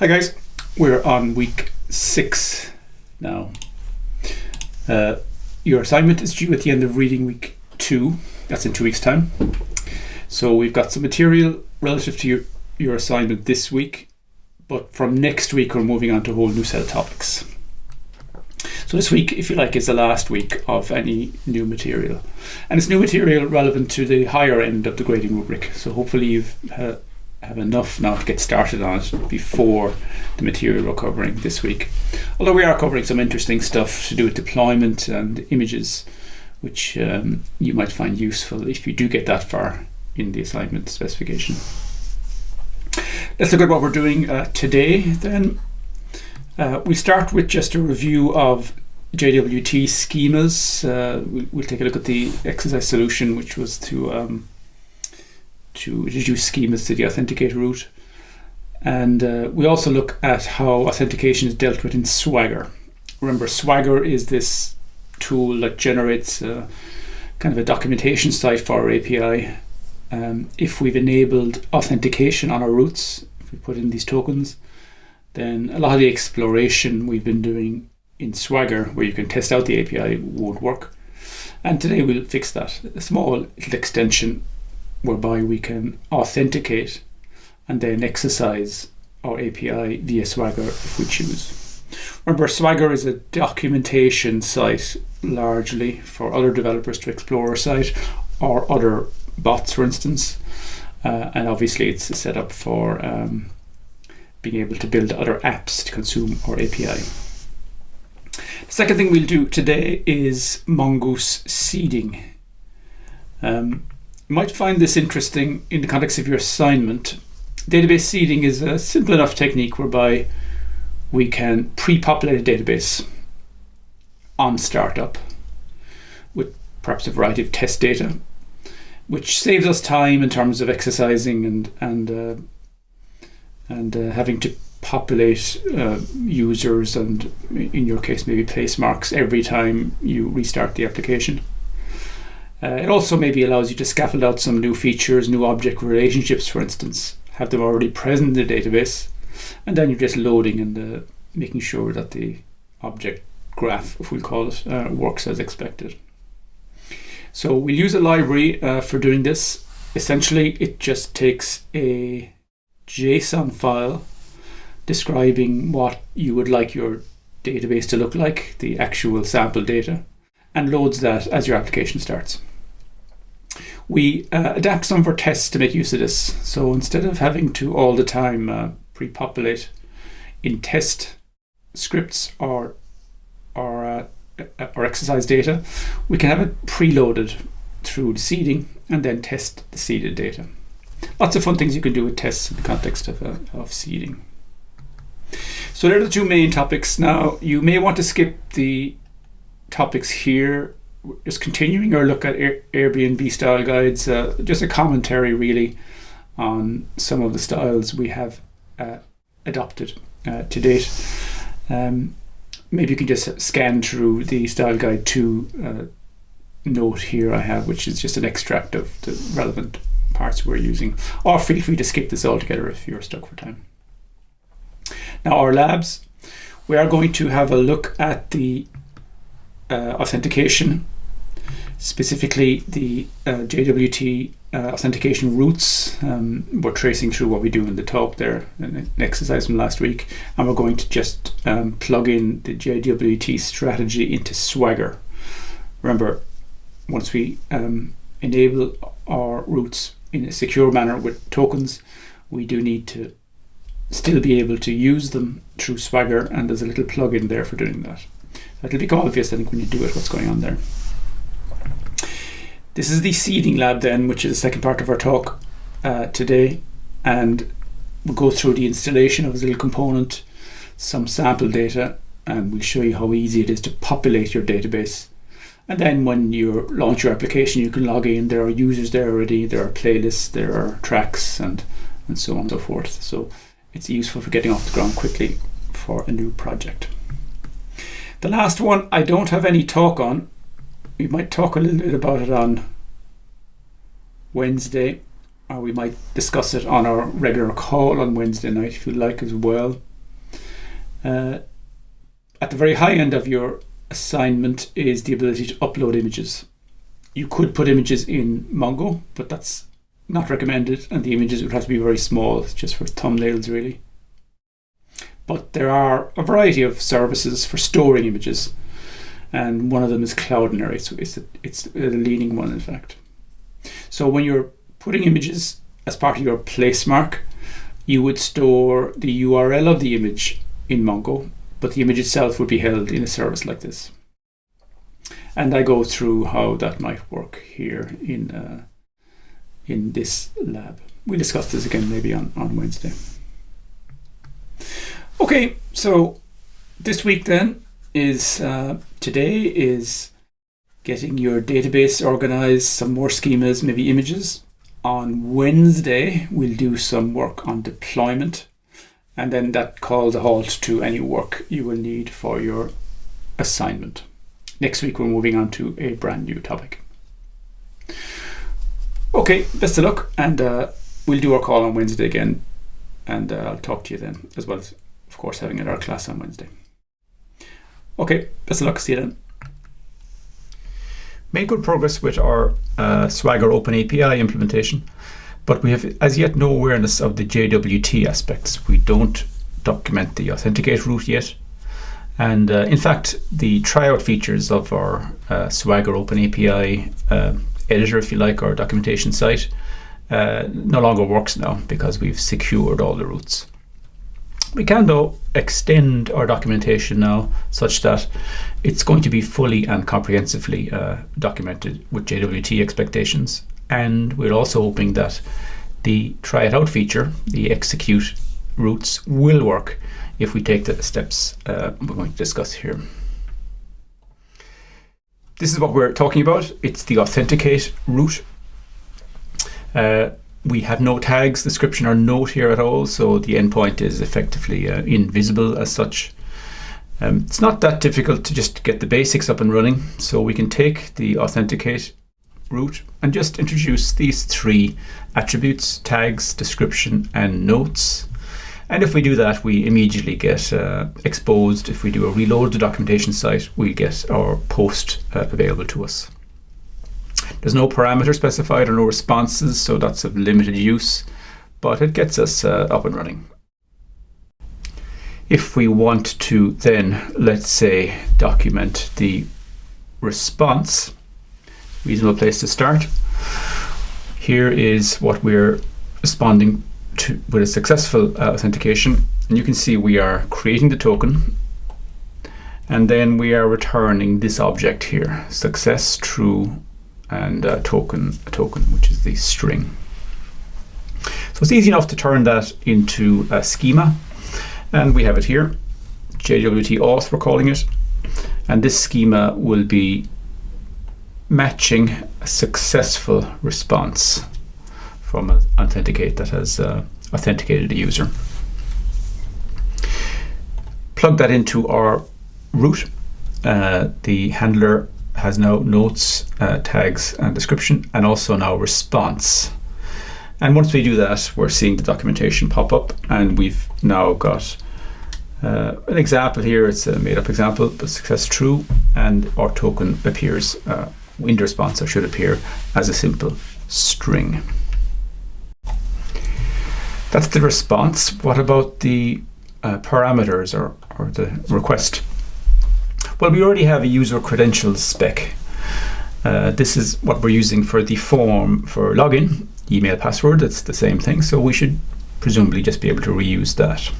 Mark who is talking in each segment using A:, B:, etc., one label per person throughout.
A: Hi guys, we're on week 6 now. Your assignment is due at the end of reading week 2. That's in 2 weeks' time. So we've got some material relative to your assignment this week, but from next week we're moving on to a whole new set of topics. So this week, if you like, is the last week of any new material. And it's new material relevant to the higher end of the grading rubric. So hopefully you've have enough now to get started on it before the material we're covering this week. Although we are covering some interesting stuff to do with deployment and images, which you might find useful if you do get that far in the assignment specification. Let's look at what we're doing today then. We start with just a review of JWT Schemas. We'll take a look at the exercise solution, which was to reduce schemas to the authenticator route. And we also look at how authentication is dealt with in Swagger. Remember, Swagger is this tool that generates kind of a documentation site for our API. If we've enabled authentication on our routes, if we put in these tokens, then a lot of the exploration we've been doing in Swagger, where you can test out the API, won't work. And today we'll fix that. A small little extension whereby we can authenticate and then exercise our API via Swagger if we choose. Remember, Swagger is a documentation site largely for other developers to explore our site, or other bots, for instance. And obviously it's set up for being able to build other apps to consume our API. The second thing we'll do today is Mongoose Seeding. You might find this interesting in the context of your assignment. Database seeding is a simple enough technique whereby we can pre-populate a database on startup with perhaps a variety of test data, which saves us time in terms of exercising and having to populate users and, in your case, maybe place marks every time you restart the application. It also maybe allows you to scaffold out some new features, new object relationships, for instance, have them already present in the database, and then you're just loading and making sure that the object graph, if we call it, works as expected. So we'll use a library for doing this. Essentially, it just takes a JSON file describing what you would like your database to look like, the actual sample data, and loads that as your application starts. We adapt some of our tests to make use of this. So instead of having to all the time pre-populate in test scripts or exercise data, we can have it preloaded through the seeding and then test the seeded data. Lots of fun things you can do with tests in the context of seeding. So there are the two main topics. Now, you may want to skip the topics here, just continuing our look at Airbnb style guides, just a commentary really on some of the styles we have adopted to date. Maybe you can just scan through the style guide 2 note here I have, which is just an extract of the relevant parts we're using, or feel free to skip this altogether if you're stuck for time. Now, our labs, we are going to have a look at the authentication, specifically the JWT authentication routes. We're tracing through what we do in the top there, an exercise from last week, and we're going to just plug in the JWT strategy into Swagger. Remember, once we enable our routes in a secure manner with tokens, we do need to still be able to use them through Swagger, and there's a little plugin there for doing that. It'll become obvious, I think, when you do it, what's going on there. This is the seeding lab then, which is the second part of our talk today, and we'll go through the installation of this little component, some sample data, and we'll show you how easy it is to populate your database. And then when you launch your application, you can log in. There are users there already, there are playlists, there are tracks, and so on and so forth. So it's useful for getting off the ground quickly for a new project. The last one I don't have any talk on. We might talk a little bit about it on Wednesday, or we might discuss it on our regular call on Wednesday night if you like as well. At the very high end of your assignment is the ability to upload images. You could put images in Mongo, but that's not recommended, and the images would have to be very small, just for thumbnails really. But there are a variety of services for storing images, and one of them is Cloudinary. So it's the leading one, in fact. So when you're putting images as part of your placemark, you would store the URL of the image in Mongo, but the image itself would be held in a service like this. And I go through how that might work here in this lab. We'll discuss this again maybe on Wednesday. Okay, so this week then is today is getting your database organized, some more schemas, maybe images. On Wednesday, we'll do some work on deployment, and then that calls a halt to any work you will need for your assignment. Next week, we're moving on to a brand new topic. Okay, best of luck, and we'll do our call on Wednesday again, and I'll talk to you then, as well as, of course, having our class on Wednesday. Okay, best of luck, see you then. Made good progress with our Swagger Open API implementation, but we have as yet no awareness of the JWT aspects. We don't document the authenticate route yet. And in fact, the tryout features of our Swagger Open API editor, if you like, or documentation site, no longer works now because we've secured all the routes. We can, though, extend our documentation now such that it's going to be fully and comprehensively documented with JWT expectations. And we're also hoping that the try it out feature, the execute routes, will work if we take the steps we're going to discuss here. This is what we're talking about. It's the authenticate route. We have no tags, description, or note here at all, so the endpoint is effectively invisible as such. It's not that difficult to just get the basics up and running, so we can take the authenticate route and just introduce these three attributes: tags, description, and notes. And if we do that, we immediately get exposed. If we do a reload the documentation site, we get our post available to us. There's no parameter specified or no responses, so that's of limited use, but it gets us up and running. If we want to then, let's say, document the response, reasonable place to start. Here is what we're responding to with a successful authentication, and you can see we are creating the token, and then we are returning this object here: success, true, and token, which is the string. So it's easy enough to turn that into a schema, and we have it here, JWT auth we're calling it, and this schema will be matching a successful response from an authenticate that has authenticated the user. Plug that into our route. The handler has now notes, tags, and description, and also now response. And once we do that, we're seeing the documentation pop up, and we've now got an example here. It's a made-up example, but success true, and our token appears in the response, or should appear as a simple string. That's the response. What about the parameters or the request? Well, we already have a user credentials spec. This is what we're using for the form for login, email, password. It's the same thing, so we should presumably just be able to reuse that.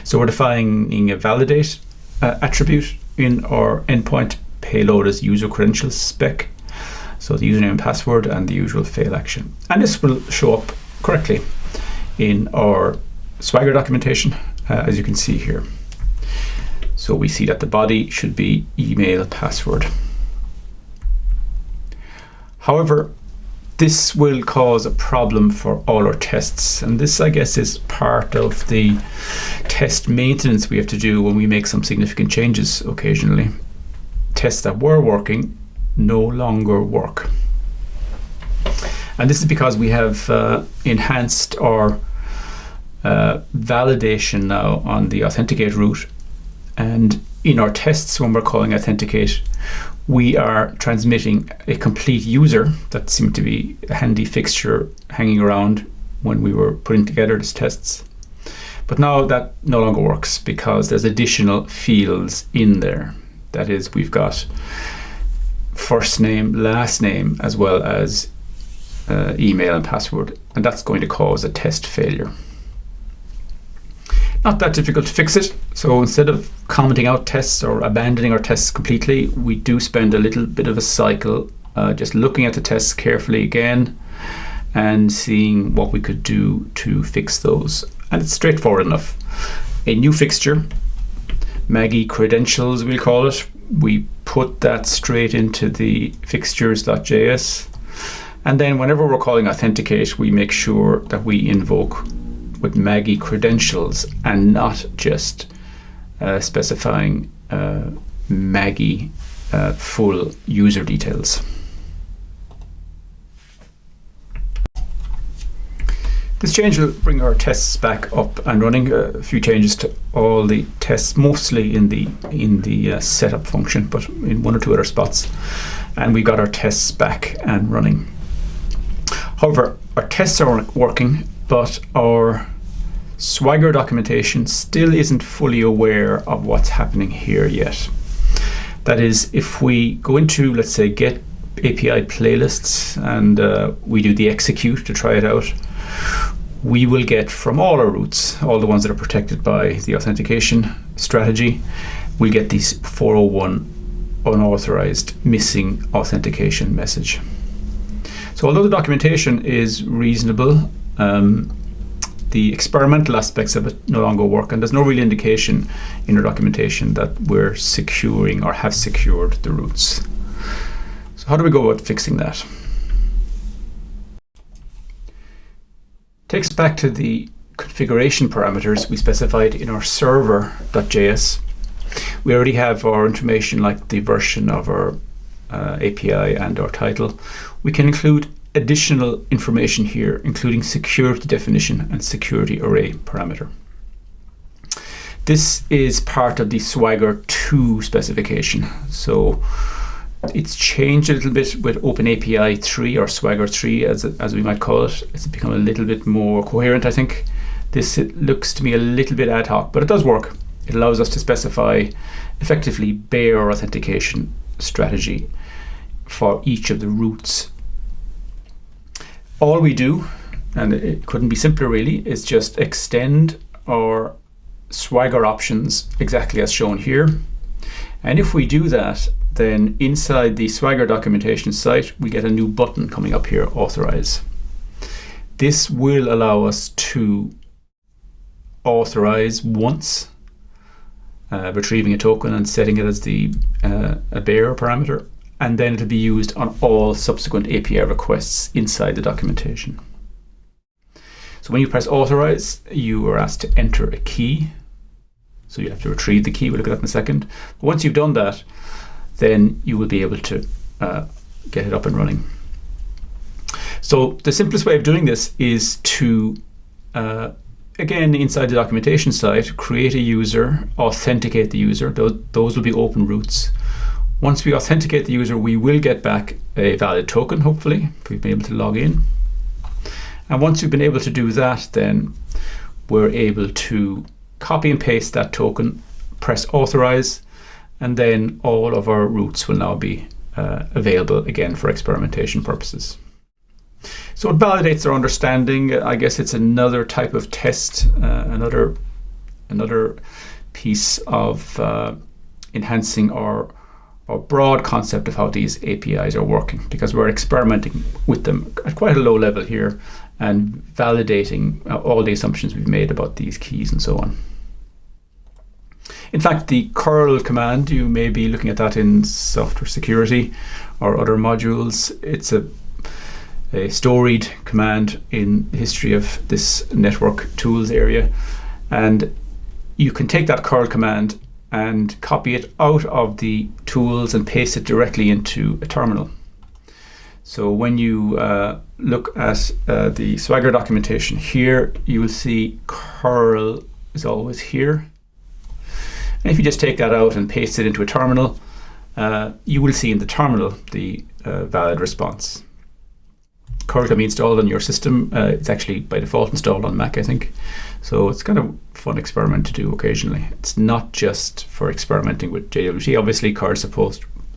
A: So we're defining a validate attribute in our endpoint payload as user credentials spec. So the username and password and the usual fail action. And this will show up correctly in our Swagger documentation, as you can see here. So we see that the body should be email password. However, this will cause a problem for all our tests, and this, I guess, is part of the test maintenance we have to do when we make some significant changes occasionally. Tests that were working no longer work. And this is because we have enhanced our validation now on the authenticate route And in our tests, when we're calling authenticate, we are transmitting a complete user. That seemed to be a handy fixture hanging around when we were putting together these tests. But now that no longer works because there's additional fields in there. That is, we've got first name, last name, as well as email and password, and that's going to cause a test failure. Not that difficult to fix it. So instead of commenting out tests or abandoning our tests completely, we do spend a little bit of a cycle just looking at the tests carefully again and seeing what we could do to fix those. And it's straightforward enough. A new fixture, Maggie credentials we'll call it. We put that straight into the fixtures.js. And then whenever we're calling authenticate, we make sure that we invoke with Maggie credentials and not just specifying Maggie full user details. This change will bring our tests back up and running. A few changes to all the tests, mostly in the setup function, but in one or two other spots. And we got our tests back and running. However, our tests are working, but our Swagger documentation still isn't fully aware of what's happening here yet. That is, if we go into, let's say, get API playlists and we do the execute to try it out, we will get from all our routes, all the ones that are protected by the authentication strategy, we'll get these 401 unauthorized missing authentication message. So although the documentation is reasonable, the experimental aspects of it no longer work, and there's no real indication in our documentation that we're securing or have secured the routes. So how do we go about fixing that? Takes us back to the configuration parameters we specified in our server.js. We already have our information like the version of our API and our title. We can include additional information here, including security definition and security array parameter. This is part of the Swagger 2 specification. So it's changed a little bit with OpenAPI 3 or Swagger 3 as we might call it. It's become a little bit more coherent, I think. This looks to me a little bit ad hoc, but it does work. It allows us to specify effectively bare authentication strategy for each of the routes. All we do, and it couldn't be simpler really, is just extend our Swagger options exactly as shown here. And if we do that, then inside the Swagger documentation site, we get a new button coming up here, authorize. This will allow us to authorize once, retrieving a token and setting it as a bearer parameter, and then it'll be used on all subsequent API requests inside the documentation. So when you press authorize, you are asked to enter a key. So you have to retrieve the key. We'll look at that in a second. But once you've done that, then you will be able to get it up and running. So the simplest way of doing this is to, again, inside the documentation site, create a user, authenticate the user. Those will be open routes. Once we authenticate the user, we will get back a valid token, hopefully, if we've been able to log in. And once we've been able to do that, then we're able to copy and paste that token, press authorize, and then all of our routes will now be available again for experimentation purposes. So it validates our understanding. I guess it's another type of test, another piece of enhancing our broad concept of how these APIs are working, because we're experimenting with them at quite a low level here and validating all the assumptions we've made about these keys and so on. In fact, the curl command, you may be looking at that in software security or other modules. It's a storied command in the history of this network tools area. And you can take that curl command and copy it out of the tools and paste it directly into a terminal. So when you look at the Swagger documentation here, you will see curl is always here. And if you just take that out and paste it into a terminal, you will see in the terminal the valid response. Curl can be installed on your system. It's actually by default installed on Mac, I think. So it's kind of a fun experiment to do occasionally. It's not just for experimenting with JWT. Obviously, Curl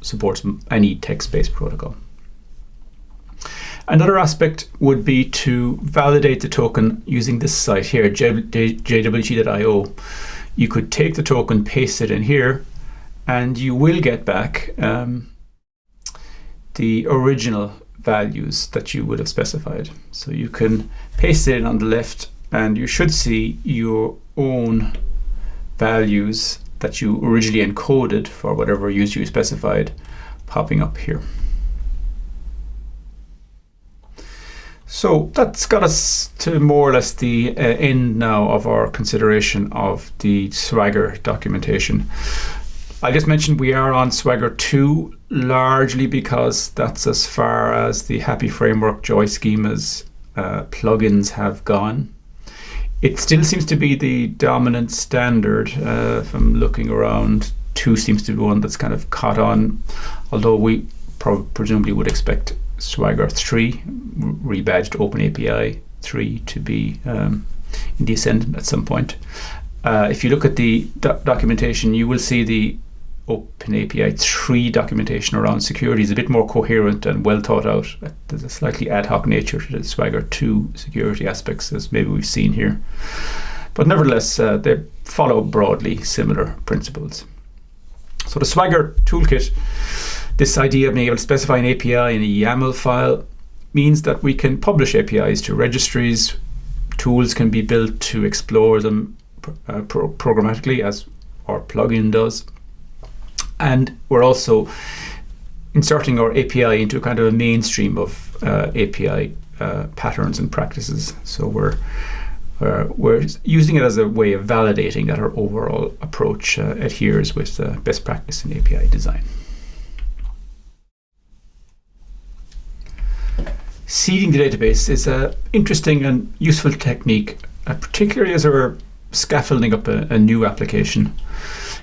A: supports any text-based protocol. Another aspect would be to validate the token using this site here, jwt.io. You could take the token, paste it in here, and you will get back the original values that you would have specified. So you can paste it in on the left, and you should see your own values that you originally encoded for whatever use you specified popping up here. So that's got us to more or less the end now of our consideration of the Swagger documentation. I just mentioned we are on Swagger 2 largely because that's as far as the Happy Framework Joy Schemas plugins have gone. It still seems to be the dominant standard. If I'm looking around, 2 seems to be one that's kind of caught on, although we presumably would expect Swagger 3, rebadged OpenAPI 3, to be in the ascendant at some point. If you look at the documentation, you will see the OpenAPI 3 documentation around security is a bit more coherent and well thought out. There's a slightly ad hoc nature to the Swagger 2 security aspects, as maybe we've seen here. But nevertheless, they follow broadly similar principles. So the Swagger toolkit, this idea of being able to specify an API in a YAML file, means that we can publish APIs to registries. Tools can be built to explore them programmatically, as our plugin does. And we're also inserting our API into kind of a mainstream of API patterns and practices. So we're using it as a way of validating that our overall approach adheres with best practice in API design. Seeding the database is an interesting and useful technique, particularly as we're scaffolding up a new application,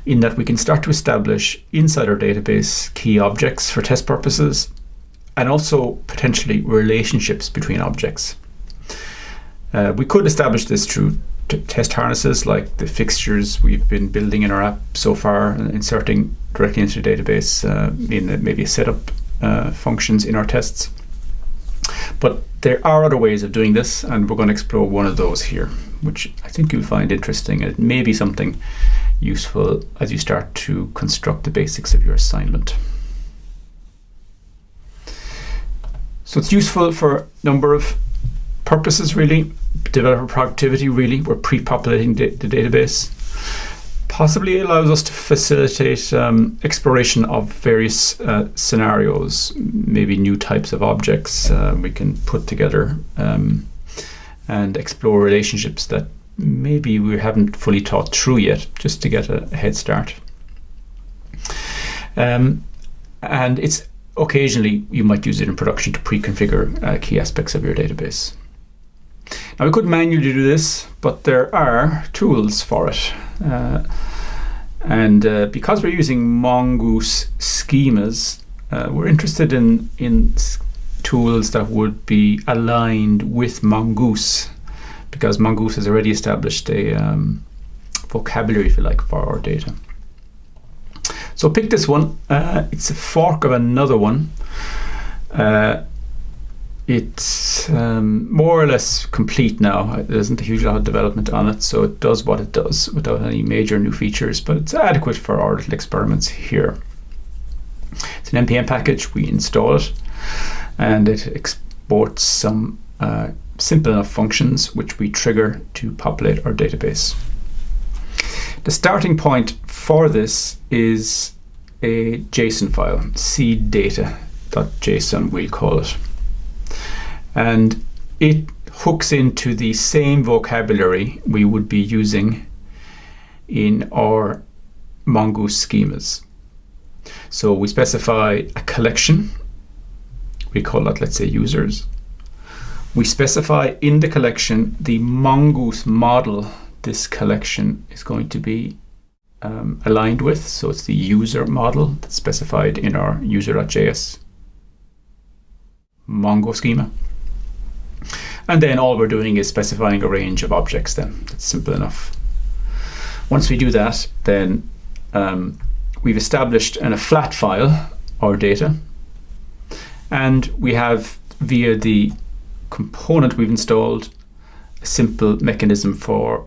A: in that we can start to establish inside our database key objects for test purposes, and also potentially relationships between objects. We could establish this through test harnesses like the fixtures we've been building in our app so far, and inserting directly into the database in maybe a setup functions in our tests. But there are other ways of doing this, and we're going to explore one of those here, which I think you'll find interesting. It may be something useful as you start to construct the basics of your assignment. So it's useful for a number of purposes, really. Developer productivity, really. We're pre-populating the database. Possibly allows us to facilitate exploration of various scenarios, maybe new types of objects we can put together and explore relationships that maybe we haven't fully thought through yet, just to get a head start. And it's occasionally you might use it in production to pre-configure key aspects of your database. Now we could manually do this, but there are tools for it. And because we're using Mongoose Schemas, we're interested in tools that would be aligned with Mongoose, because Mongoose has already established a vocabulary, if you like, for our data. So pick this one. It's a fork of another one. It's more or less complete now. There isn't a huge lot of development on it, so it does what it does without any major new features, but it's adequate for our little experiments here. It's an npm package. We install it, and it exports some simple enough functions which we trigger to populate our database. The starting point for this is a JSON file, seeddata.json we'll call it. And it hooks into the same vocabulary we would be using in our Mongoose schemas. So we specify a collection. We call that, let's say, users. We specify in the collection the Mongoose model this collection is going to be aligned with. So it's the user model that's specified in our user.js Mongo schema. And then all we're doing is specifying a range of objects then. That's simple enough. Once we do that, then we've established in a flat file our data. And we have, via the component we've installed, a simple mechanism for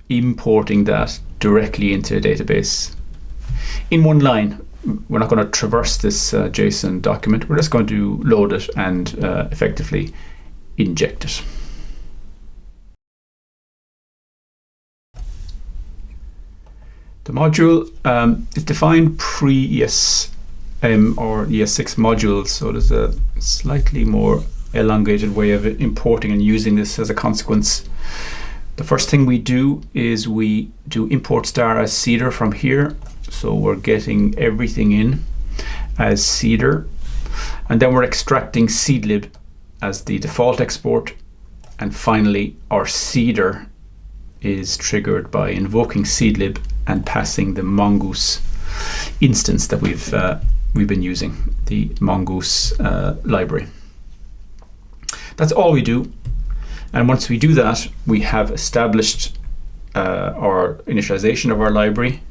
A: importing that directly into a database in one line. We're not going to traverse this JSON document. We're just going to load it and effectively inject it. The module is defined pre-ESM or ES6 modules, so there's a slightly more elongated way of importing and using this as a consequence. The first thing we do is we do import star as seeder from here. So we're getting everything in as seeder. And then we're extracting seedlib as the default export. And finally, our seeder is triggered by invoking seedlib and passing the Mongoose instance that we've been using, the Mongoose library. That's all we do. And once we do that, we have established our initialization of our library.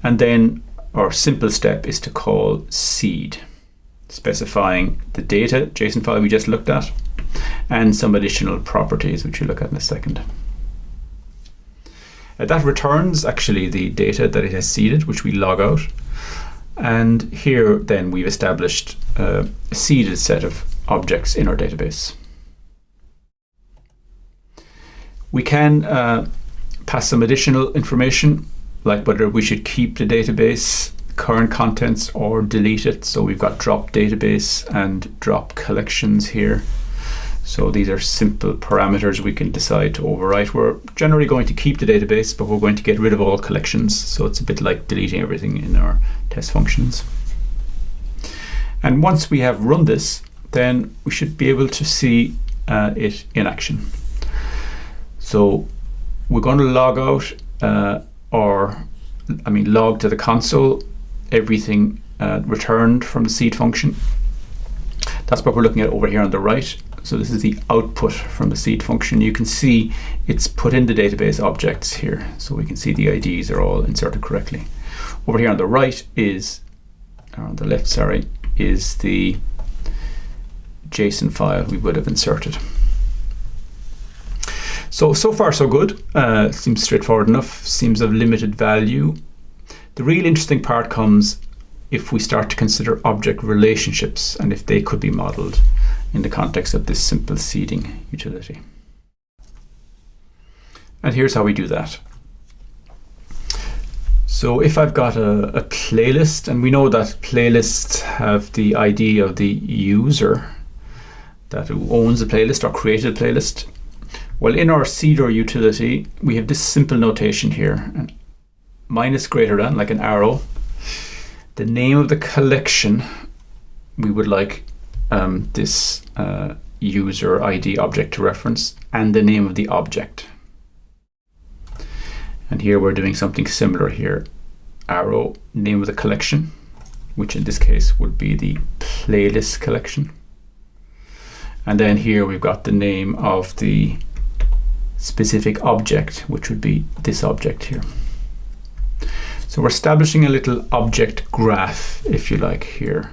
A: And then our simple step is to call seed, specifying the data JSON file we just looked at and some additional properties, which we'll look at in a second. That returns actually the data that it has seeded, which we log out. And here then we've established a seeded set of objects in our database. We can pass some additional information, like whether we should keep the database current contents or delete it. So we've got drop database and drop collections here. So these are simple parameters we can decide to overwrite. We're generally going to keep the database, but we're going to get rid of all collections. So it's a bit like deleting everything in our test functions. And once we have run this, then we should be able to see it in action. So we're going to log out log to the console everything returned from the seed function. That's what we're looking at over here on the right. So this is the output from the seed function. You can see it's put in the database objects here. So we can see the IDs are all inserted correctly. Over here on the right is, or on the left, sorry, is the JSON file we would have inserted. So far so good. Seems straightforward enough, seems of limited value. The real interesting part comes if we start to consider object relationships and if they could be modeled in the context of this simple seeding utility. And here's how we do that. So if I've got a playlist, and we know that playlists have the ID of the user that who owns a playlist or created a playlist. Well, in our seeder utility, we have this simple notation here, and minus greater than, like an arrow, the name of the collection we would like this user ID object to reference, and the name of the object. And here we're doing something similar here. Arrow, name of the collection, which in this case would be the playlist collection. And then here we've got the name of the specific object, which would be this object here. So we're establishing a little object graph, if you like, here.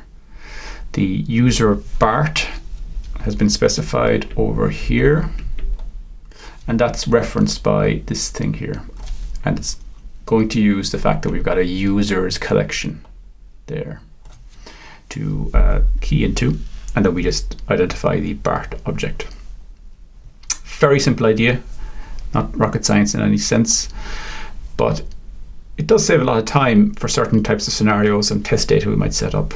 A: The user Bart has been specified over here, and that's referenced by this thing here. And it's going to use the fact that we've got a users collection there to key into, and then we just identify the Bart object. Very simple idea, not rocket science in any sense, but it does save a lot of time for certain types of scenarios and test data we might set up.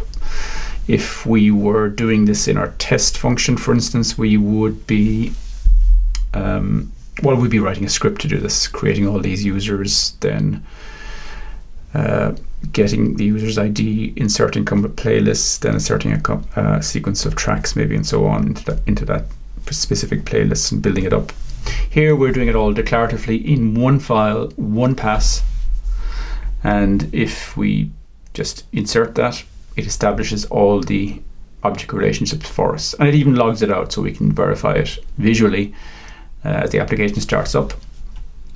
A: If we were doing this in our test function, for instance, we would be we'd be writing a script to do this, creating all these users, then getting the user's ID, inserting playlists, then inserting a sequence of tracks maybe, and so on into that specific playlist and building it up. Here we're doing it all declaratively in one file, one pass, And if we just insert that, it establishes all the object relationships for us, and it even logs it out so we can verify it visually as the application starts up,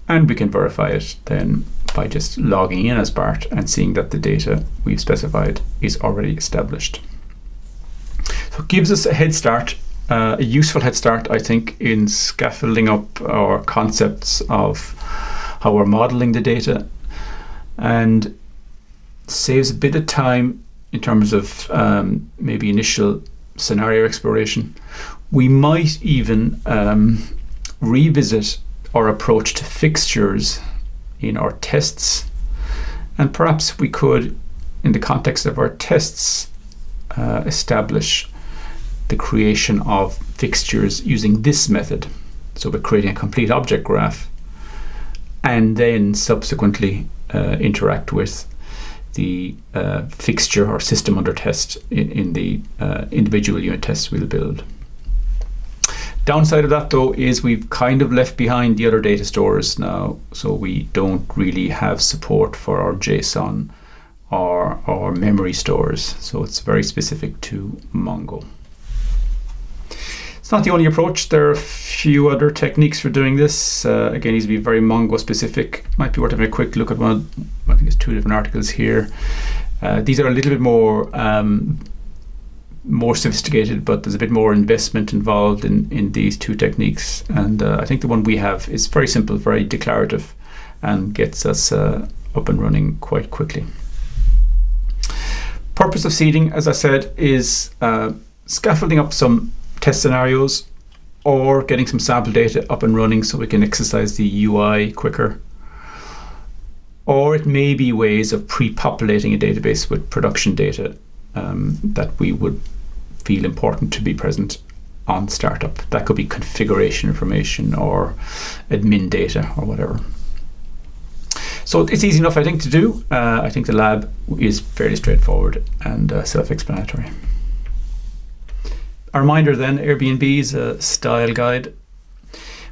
A: and we can verify it then by just logging in as part and seeing that the data we've specified is already established. So it gives us a head start, a useful head start, I think, in scaffolding up our concepts of how we're modeling the data, and saves a bit of time in terms of maybe initial scenario exploration. We might even revisit our approach to fixtures in our tests, and perhaps we could, in the context of our tests, establish the creation of fixtures using this method. So we're creating a complete object graph and then subsequently interact with the fixture or system under test in the individual unit tests we'll build. Downside of that, though, is we've kind of left behind the other data stores now, so we don't really have support for our JSON or our memory stores, so it's very specific to Mongo. It's not the only approach. There are a few other techniques for doing this. Again, these will be very Mongo specific. Might be worth having a quick look at one. I think there's 2 different articles here. These are a little bit more sophisticated, but there's a bit more investment involved in these 2 techniques. And I think the one we have is very simple, very declarative, and gets us up and running quite quickly. Purpose of seeding, as I said, is scaffolding up some test scenarios or getting some sample data up and running so we can exercise the UI quicker. Or it may be ways of pre-populating a database with production data that we would feel important to be present on startup. That could be configuration information or admin data or whatever. So it's easy enough, I think, to do. I think the lab is fairly straightforward and self-explanatory. A reminder then, Airbnb is a style guide.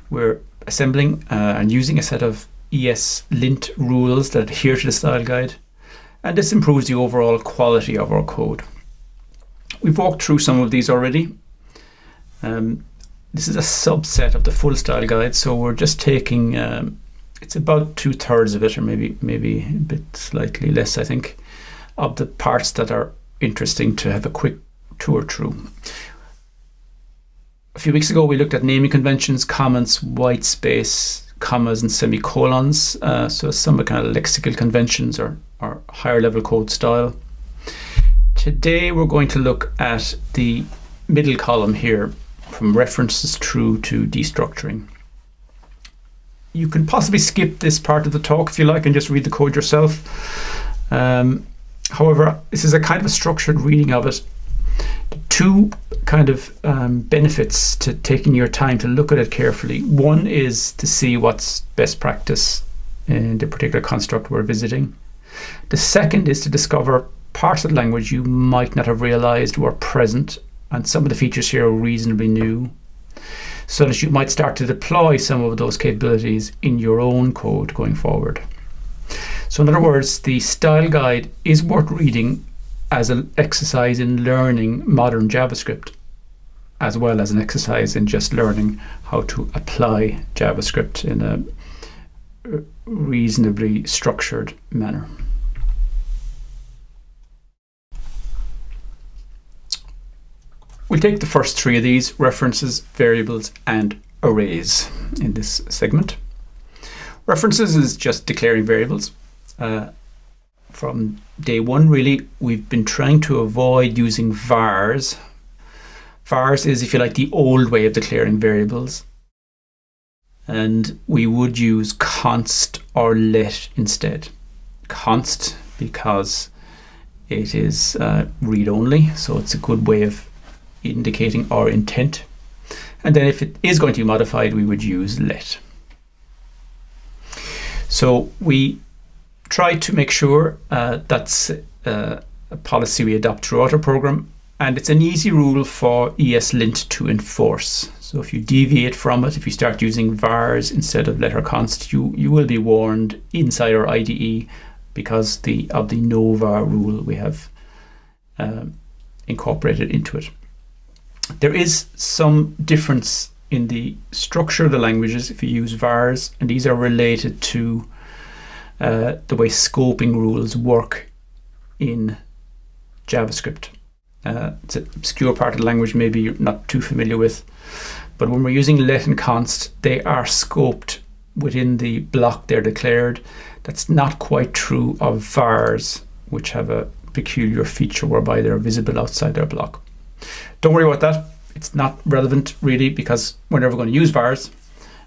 A: We're assembling and using a set of ESLint rules that adhere to the style guide, and this improves the overall quality of our code. We've walked through some of these already. This is a subset of the full style guide, so we're just taking, it's about 2/3 of it, or maybe a bit slightly less, I think, of the parts that are interesting to have a quick tour through. A few weeks ago, we looked at naming conventions, comments, white space, commas, and semicolons. So some kind of lexical conventions or higher level code style. Today, we're going to look at the middle column here, from references through to destructuring. You can possibly skip this part of the talk if you like and just read the code yourself. However, this is a kind of a structured reading of it. The 2 kind of benefits to taking your time to look at it carefully. One is to see what's best practice in the particular construct we're visiting. The second is to discover parts of the language you might not have realized were present, and some of the features here are reasonably new, so that you might start to deploy some of those capabilities in your own code going forward. So in other words, the style guide is worth reading as an exercise in learning modern JavaScript, as well as an exercise in just learning how to apply JavaScript in a reasonably structured manner. We'll take the first 3 of these, references, variables, and arrays, in this segment. References is just declaring variables. From day one, really, we've been trying to avoid using vars. Vars is, if you like, the old way of declaring variables. And we would use const or let instead. Const because it is read-only, so it's a good way of indicating our intent. And then if it is going to be modified, we would use let. So we try to make sure that's a policy we adopt throughout our program, and it's an easy rule for ESLint to enforce. So if you deviate from it, if you start using vars instead of let or const, you will be warned inside our IDE because of the no var rule we have incorporated into it. There is some difference in the structure of the languages if you use vars, and these are related to the way scoping rules work in JavaScript. It's an obscure part of the language maybe you're not too familiar with, but when we're using let and const, they are scoped within the block they're declared. That's not quite true of vars, which have a peculiar feature whereby they're visible outside their block. Don't worry about that. It's not relevant really, because we're never going to use vars,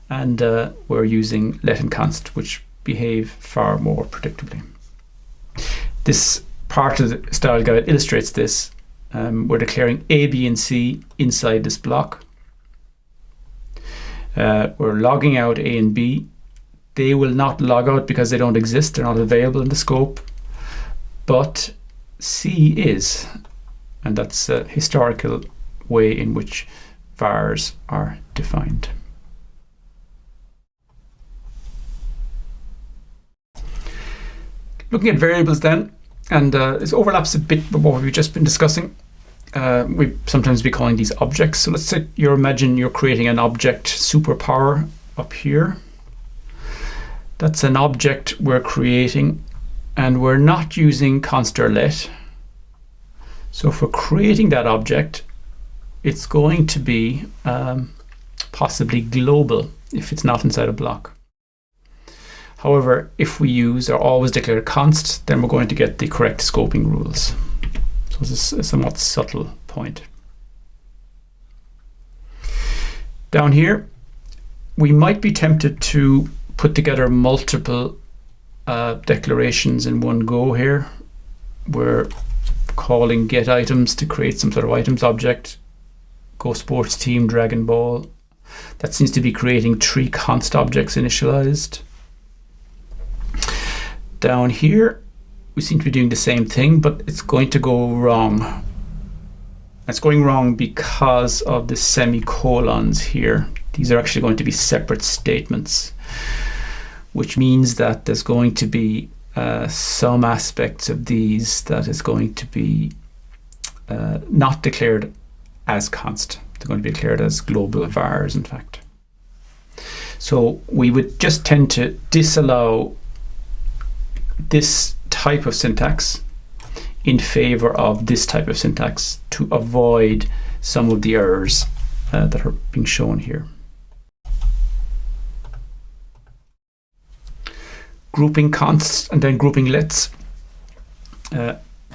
A: and we're using let and const, which behave far more predictably. This part of the style guide illustrates this. We're declaring A, B, and C inside this block. We're logging out A and B. They will not log out because they don't exist. They're not available in the scope. But C is, and that's a historical way in which vars are defined. Looking at variables then, and this overlaps a bit with what we've just been discussing. We sometimes be calling these objects. So let's say imagine you're creating an object superpower up here. That's an object we're creating, and we're not using const or let. So if we're creating that object, it's going to be possibly global if it's not inside a block. However, if we use or always declare const, then we're going to get the correct scoping rules. So this is a somewhat subtle point. Down here, we might be tempted to put together multiple declarations in one go here. We're calling get items to create some sort of items object. Go sports team, Dragon Ball. That seems to be creating 3 const objects initialized. Down here, we seem to be doing the same thing, but it's going to go wrong. It's going wrong because of the semicolons here. These are actually going to be separate statements, which means that there's going to be some aspects of these that is going to be not declared as const. They're going to be declared as global vars, in fact. So we would just tend to disallow this type of syntax in favor of this type of syntax to avoid some of the errors that are being shown here. Grouping consts and then grouping lets.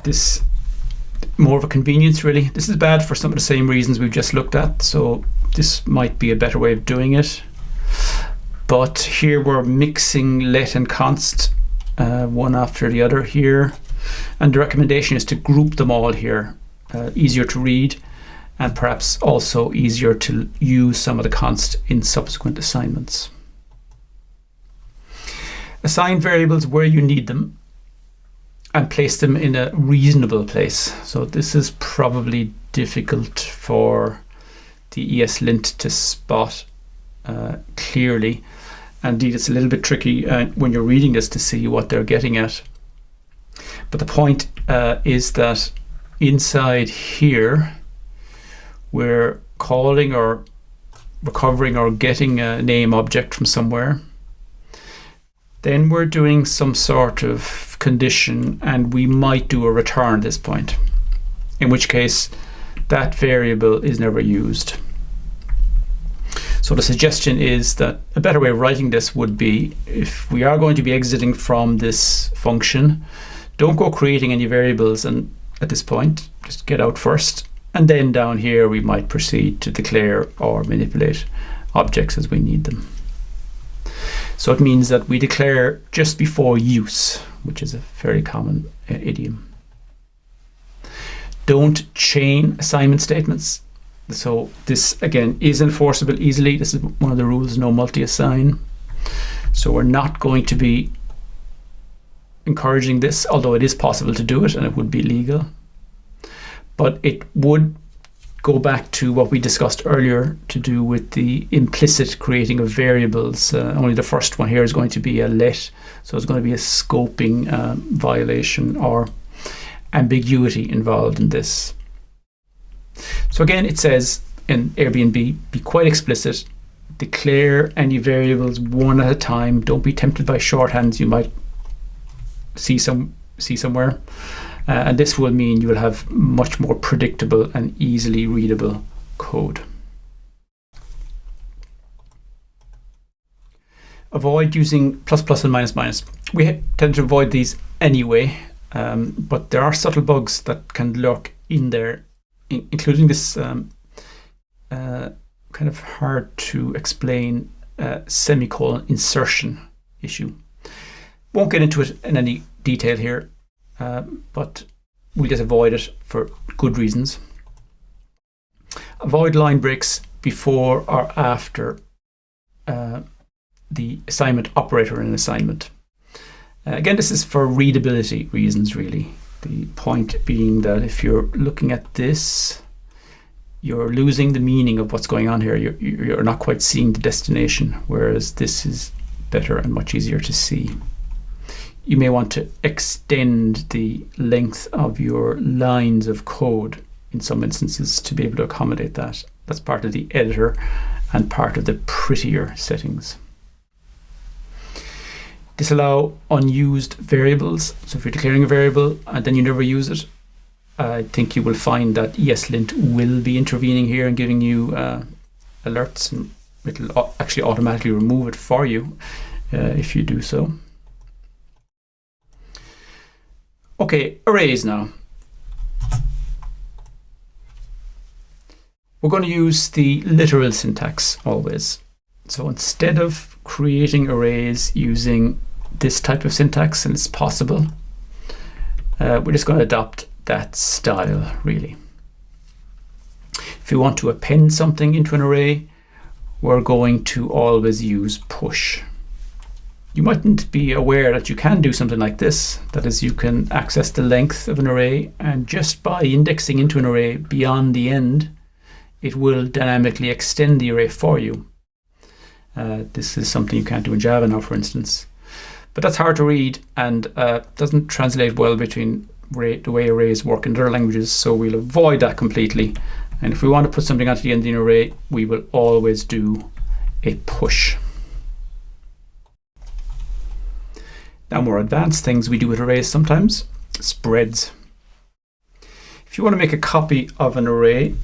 A: This more of a convenience really. This is bad for some of the same reasons we've just looked at, so this might be a better way of doing it. But here we're mixing let and const one after the other here, and the recommendation is to group them all here. Easier to read, and perhaps also easier to use some of the const in subsequent assignments. Assign variables where you need them and place them in a reasonable place. So this is probably difficult for the ESLint to spot clearly. Indeed, it's a little bit tricky when you're reading this to see what they're getting at. But the point is that inside here, we're calling or recovering or getting a name object from somewhere. Then we're doing some sort of condition, and we might do a return at this point, in which case that variable is never used. So the suggestion is that a better way of writing this would be, if we are going to be exiting from this function, don't go creating any variables and at this point, just get out first. And then down here, we might proceed to declare or manipulate objects as we need them. So it means that we declare just before use, which is a very common idiom. Don't chain assignment statements. So this again is enforceable easily. This is one of the rules, no multi-assign. So we're not going to be encouraging this, although it is possible to do it and it would be legal. But it would go back to what we discussed earlier to do with the implicit creating of variables. Only the first one here is going to be a let, so it's going to be a scoping violation or ambiguity involved in this. So again, it says in Airbnb, be quite explicit, declare any variables one at a time. Don't be tempted by shorthands you might see somewhere. And this will mean you will have much more predictable and easily readable code. Avoid using plus and minus. We tend to avoid these anyway, but there are subtle bugs that can lurk in there, including this kind of hard to explain semicolon insertion issue. Won't get into it in any detail here, but we'll just avoid it for good reasons. Avoid line breaks before or after the assignment operator in an assignment. Again, this is for readability reasons, really. The point being that if you're looking at this, you're losing the meaning of what's going on here. You're not quite seeing the destination, whereas this is better and much easier to see. You may want to extend the length of your lines of code in some instances to be able to accommodate that. That's part of the editor and part of the prettier settings. Disallow unused variables. So if you're declaring a variable and then you never use it, I think you will find that ESLint will be intervening here and giving you alerts, and it'll actually automatically remove it for you if you do so. Okay, arrays now. We're going to use the literal syntax always. So instead of creating arrays using this type of syntax, and it's possible, we're just going to adopt that style, really. If you want to append something into an array, we're going to always use push. You mightn't be aware that you can do something like this. That is, you can access the length of an array, and just by indexing into an array beyond the end, it will dynamically extend the array for you. This is something you can't do in Java now, for instance. But that's hard to read and doesn't translate well between the way arrays work in other languages, so we'll avoid that completely. And if we want to put something onto the end of an array, we will always do a push. Now, more advanced things we do with arrays sometimes, spreads. If you want to make a copy of an array,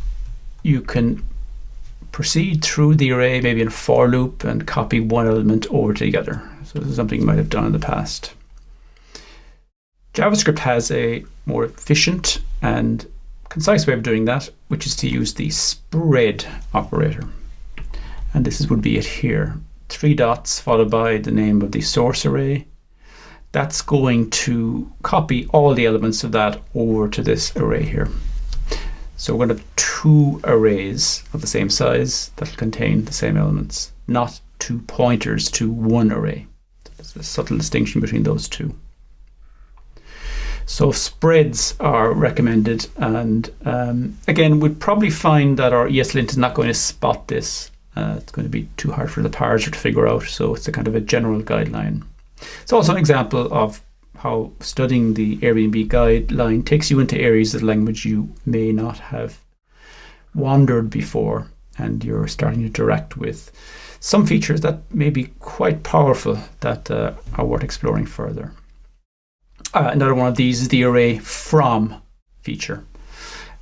A: you can proceed through the array, maybe in a for loop, and copy one element over to the other. So this is something you might have done in the past. JavaScript has a more efficient and concise way of doing that, which is to use the spread operator. And this would be it here. 3 dots followed by the name of the source array. That's going to copy all the elements of that over to this array here. So we're going to have 2 arrays of the same size that will contain the same elements, not 2 pointers to one array. There's a subtle distinction between those two. So spreads are recommended, and again, we'd probably find that our ESLint is not going to spot this. It's going to be too hard for the parser to figure out, so it's a kind of a general guideline. It's also an example of how studying the Airbnb guideline takes you into areas of the language you may not have wandered before, and you're starting to interact with some features that may be quite powerful that are worth exploring further. Another one of these is the array from feature.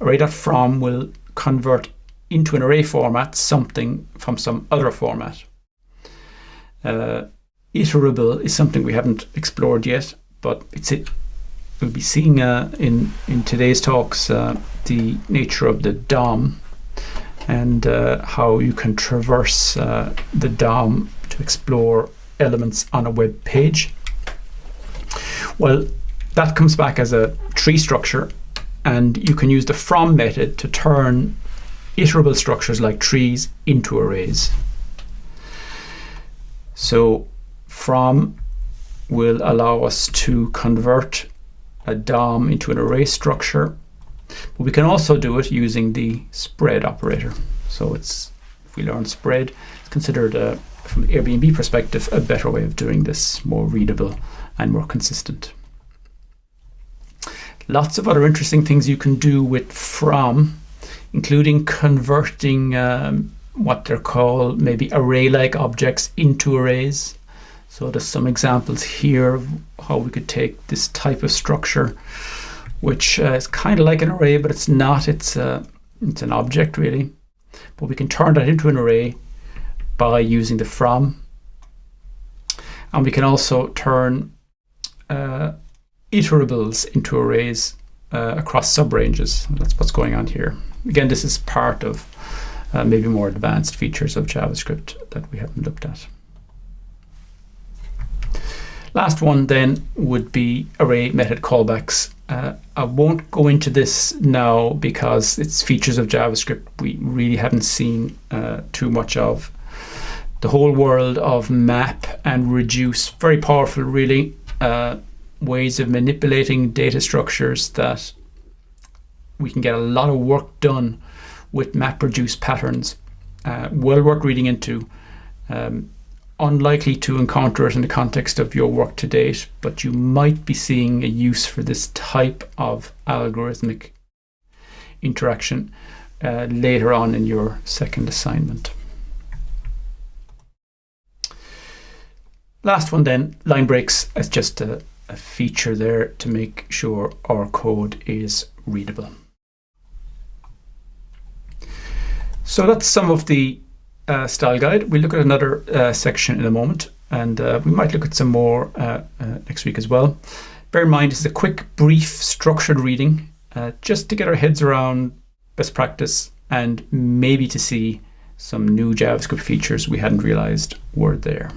A: Array.from will convert into an array format something from some other format. Iterable is something we haven't explored yet, but we'll be seeing in today's talks the nature of the DOM and how you can traverse the DOM to explore elements on a web page. Well, that comes back as a tree structure, and you can use the from method to turn iterable structures like trees into arrays. So from will allow us to convert a DOM into an array structure, But we can also do it using the spread operator. So if we learn spread, it's considered, from the Airbnb perspective, a better way of doing this, more readable and more consistent. Lots of other interesting things you can do with from, including converting what they're called maybe array-like objects into arrays. So there's some examples here of how we could take this type of structure, which is kind of like an array, but it's not. It's an object really. But we can turn that into an array by using the from. And we can also turn iterables into arrays across subranges. That's what's going on here. Again, this is part of maybe more advanced features of JavaScript that we haven't looked at. Last one then would be array method callbacks. I won't go into this now because it's features of JavaScript we really haven't seen too much of. The whole world of map and reduce, very powerful really, ways of manipulating data structures that we can get a lot of work done with map reduce patterns. Well worth reading into. Unlikely to encounter it in the context of your work to date, but you might be seeing a use for this type of algorithmic interaction later on in your second assignment. Last one then, line breaks as just a feature there to make sure our code is readable. So that's some of the style guide. We'll look at another section in a moment, and we might look at some more next week as well. Bear in mind, this is a quick, brief, structured reading just to get our heads around best practice and maybe to see some new JavaScript features we hadn't realized were there.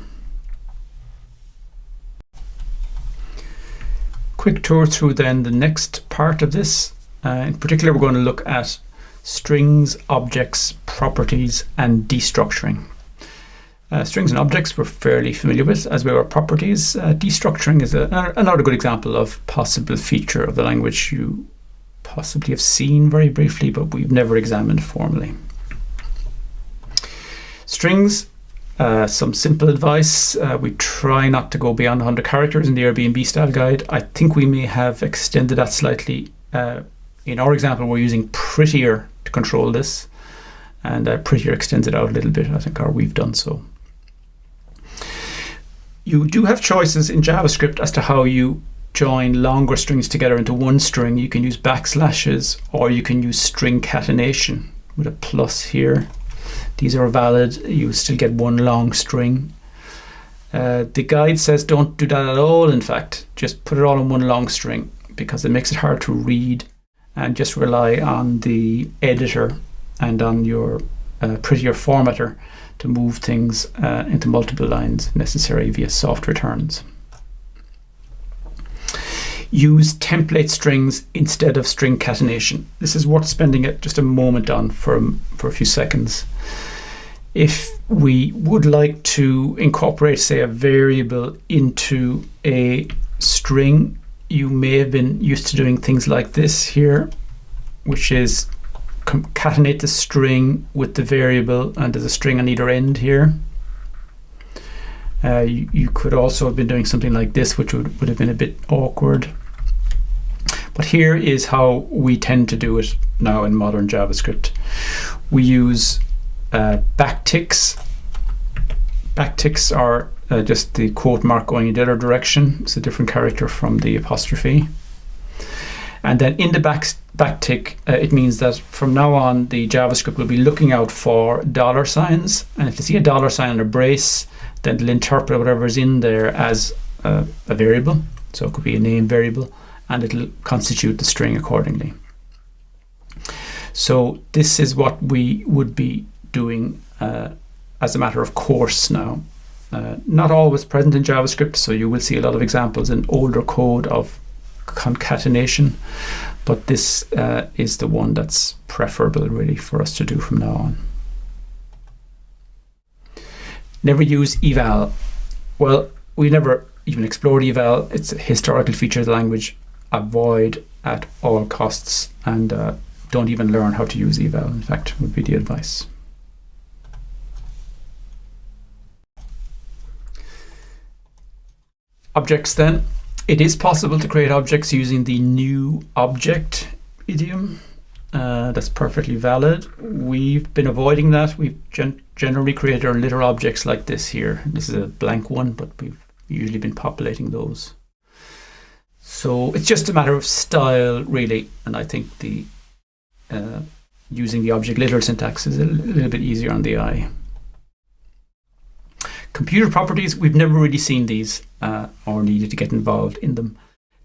A: Quick tour through then the next part of this. In particular, we're going to look at strings, objects, properties, and destructuring. Strings and objects we're fairly familiar with, as we are properties. Destructuring is another good example of possible feature of the language you possibly have seen very briefly, but we've never examined formally. Strings, some simple advice. We try not to go beyond 100 characters in the Airbnb style guide. I think we may have extended that slightly. In our example, we're using prettier to control this, and prettier extends it out a little bit, I think, or we've done so. You do have choices in JavaScript as to how you join longer strings together into one string. You can use backslashes, or you can use string catenation with a plus here. These are valid. You still get one long string. The guide says don't do that at all, in fact. Just put it all in one long string because it makes it hard to read, and just rely on the editor and on your prettier formatter to move things into multiple lines necessary via soft returns. Use template strings instead of string catenation. This is worth spending just a moment on for a few seconds. If we would like to incorporate, say, a variable into a string, you may have been used to doing things like this here, which is concatenate the string with the variable, and there's a string on either end here. You could also have been doing something like this, which would have been a bit awkward. But here is how we tend to do it now in modern JavaScript. We use backticks. Backticks are just the quote mark going in the other direction. It's a different character from the apostrophe. And then in the backtick, it means that from now on, the JavaScript will be looking out for dollar signs. And if you see a dollar sign and a brace, then it'll interpret whatever is in there as a variable. So it could be a name variable, and it'll constitute the string accordingly. So this is what we would be doing as a matter of course now. Not always present in JavaScript, so you will see a lot of examples in older code of concatenation, but this is the one that's preferable really for us to do from now on. Never use eval. Well, we never even explored eval. It's a historical feature of the language. Avoid at all costs, and don't even learn how to use eval, in fact, would be the advice. Objects then. It is possible to create objects using the new object idiom. That's perfectly valid. We've been avoiding that. We've generally created our little objects like this here. This is a blank one, but we've usually been populating those. So it's just a matter of style, really, and I think the using the object literal syntax is a little bit easier on the eye. Computer properties, we've never really seen these or needed to get involved in them.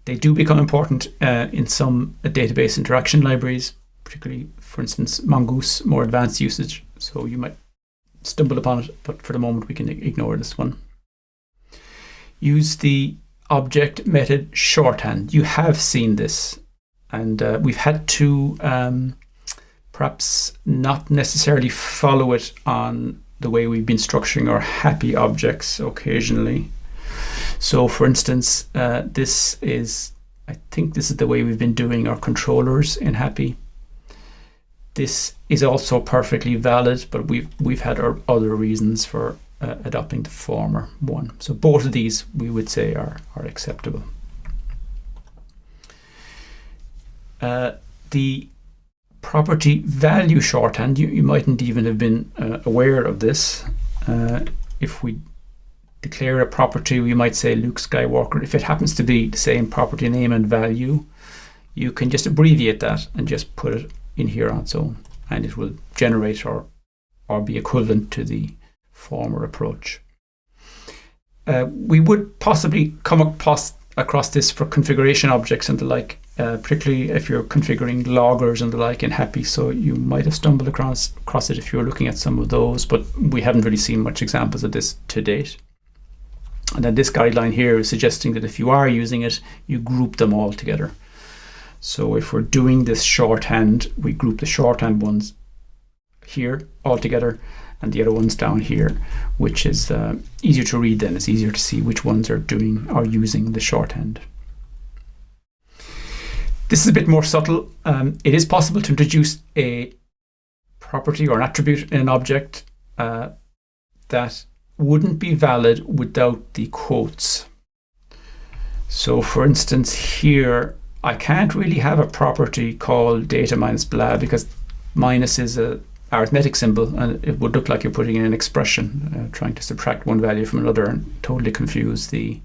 A: They do become important in some database interaction libraries, particularly, for instance, Mongoose, more advanced usage. So you might stumble upon it, but for the moment we can ignore this one. Use the object method shorthand. You have seen this, and we've had to perhaps not necessarily follow it on the way we've been structuring our happy objects occasionally. So for instance, I think this is the way we've been doing our controllers in happy. This is also perfectly valid, but we've had our other reasons for adopting the former one. So both of these we would say are acceptable. The property value shorthand, you mightn't even have been aware of this. If we declare a property, we might say Luke Skywalker. If it happens to be the same property name and value, you can just abbreviate that and just put it in here on its own, and it will generate or be equivalent to the former approach. We would possibly come across this for configuration objects and the like, particularly if you're configuring loggers and the like in happy. So you might have stumbled across it if you're looking at some of those, but we haven't really seen much examples of this to date. And then this guideline here is suggesting that if you are using it, you group them all together. So if we're doing this shorthand, we group the shorthand ones here all together and the other ones down here, which is easier to read then. It's easier to see which ones are using the shorthand. This is a bit more subtle. It is possible to introduce a property or an attribute in an object that wouldn't be valid without the quotes. So for instance here, I can't really have a property called data minus blah because minus is a arithmetic symbol and it would look like you're putting in an expression, trying to subtract one value from another and totally confuse the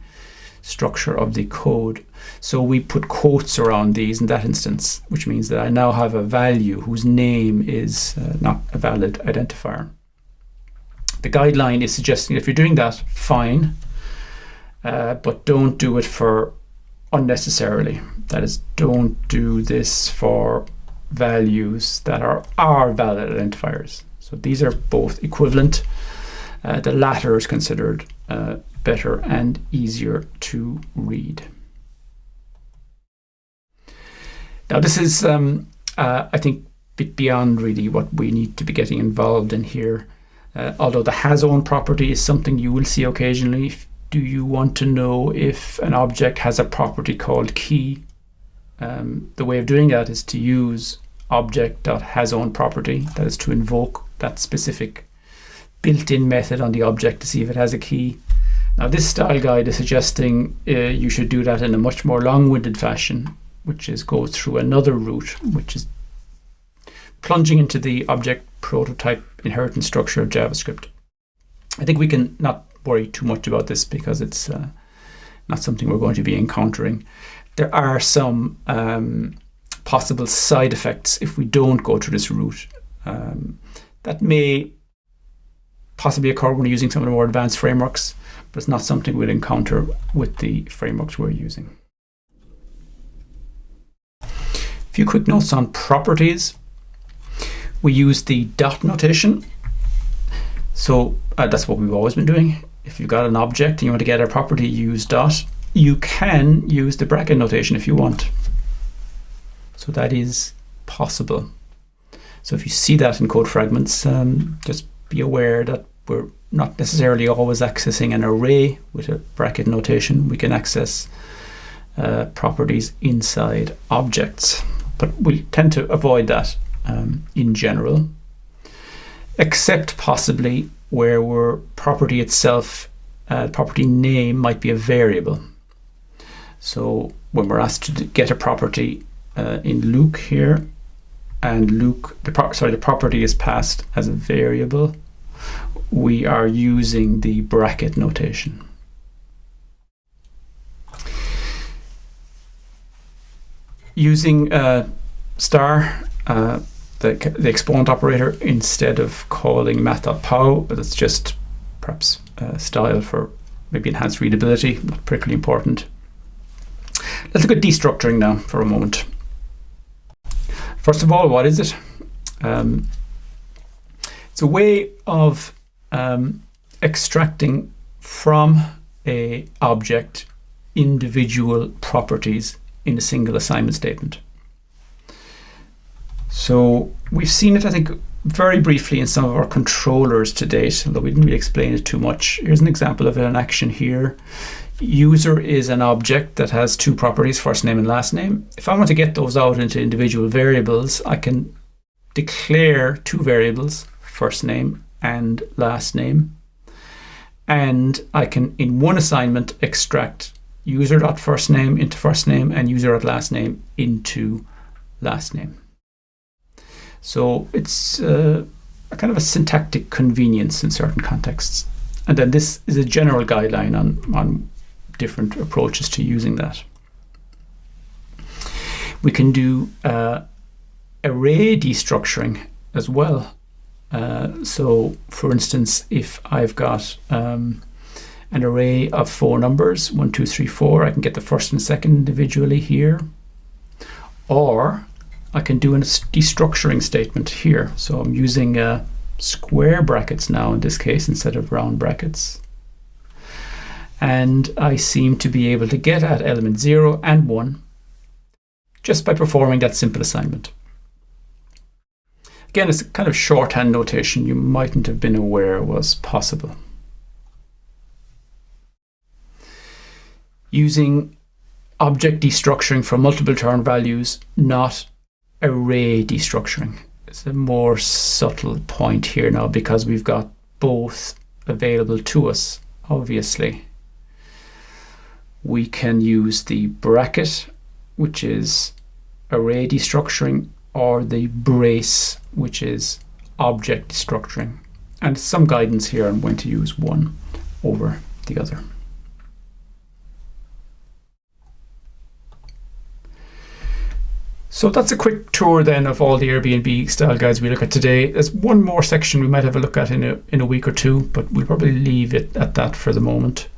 A: structure of the code. So we put quotes around these in that instance, which means that I now have a value whose name is not a valid identifier. The guideline is suggesting if you're doing that, fine, but don't do it for unnecessarily. That is, don't do this for values that are valid identifiers. So these are both equivalent. The latter is considered better and easier to read. Now this is, I think, a bit beyond really what we need to be getting involved in here. Although the has own property is something you will see occasionally. Do you want to know if an object has a property called key? The way of doing that is to use object.hasOwnProperty. That is to invoke that specific built-in method on the object to see if it has a key. Now this style guide is suggesting you should do that in a much more long-winded fashion, which is go through another route, which is plunging into the object prototype inheritance structure of JavaScript. I think we can not worry too much about this because it's not something we're going to be encountering. There are some possible side effects if we don't go through this route that may possibly occur when using some of the more advanced frameworks, but it's not something we'll encounter with the frameworks we're using. A few quick notes on properties. We use the dot notation. So that's what we've always been doing. If you've got an object and you want to get a property, use dot. You can use the bracket notation if you want. So that is possible. So if you see that in code fragments, just be aware that we're not necessarily always accessing an array with a bracket notation. We can access properties inside objects, but we tend to avoid that in general, except possibly where we're property itself, property name might be a variable. So when we're asked to get a property in Luke here, and Luke, the property is passed as a variable, we are using the bracket notation. Using star, the exponent operator, instead of calling math.pow, but it's just perhaps style for maybe enhanced readability, not particularly important. Let's look at destructuring now for a moment. First of all, what is it? It's a way of extracting from a object individual properties in a single assignment statement. So we've seen it, I think, very briefly in some of our controllers to date, although we didn't really explain it too much. Here's an example of it in action here. User is an object that has two properties, first name and last name. If I want to get those out into individual variables, I can declare two variables, first name and last name. And I can, in one assignment, extract user.firstname into first name and user.last name into last name. So it's a kind of a syntactic convenience in certain contexts. And then this is a general guideline on different approaches to using that. We can do array destructuring as well. So for instance, if I've got an array of 4 numbers, 1, 2, 3, 4, I can get the first and second individually here. Or I can do a destructuring statement here. So I'm using square brackets now in this case instead of round brackets. And I seem to be able to get at element 0 and 1 just by performing that simple assignment. Again, it's a kind of shorthand notation you mightn't have been aware was possible. Using object destructuring for multiple term values, not array destructuring. It's a more subtle point here now because we've got both available to us, obviously. We can use the bracket, which is array destructuring, or the brace, which is object destructuring. And some guidance here on when to use one over the other. So that's a quick tour then of all the Airbnb style guides we look at today. There's one more section we might have a look at in a week or two, but we'll probably leave it at that for the moment.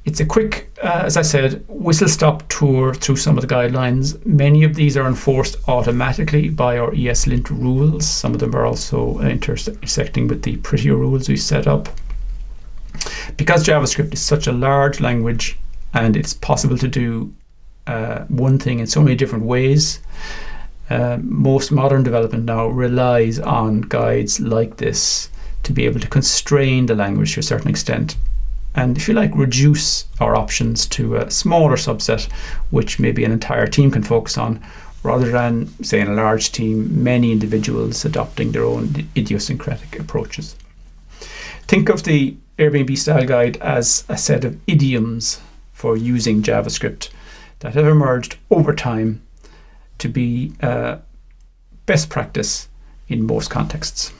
A: It's a quick, as I said, whistle-stop tour through some of the guidelines. Many of these are enforced automatically by our ESLint rules. Some of them are also intersecting with the prettier rules we set up. Because JavaScript is such a large language and it's possible to do one thing in so many different ways, most modern development now relies on guides like this to be able to constrain the language to a certain extent. And if you like, reduce our options to a smaller subset, which maybe an entire team can focus on, rather than, say, in a large team, many individuals adopting their own idiosyncratic approaches. Think of the Airbnb style guide as a set of idioms for using JavaScript that have emerged over time to be best practice in most contexts.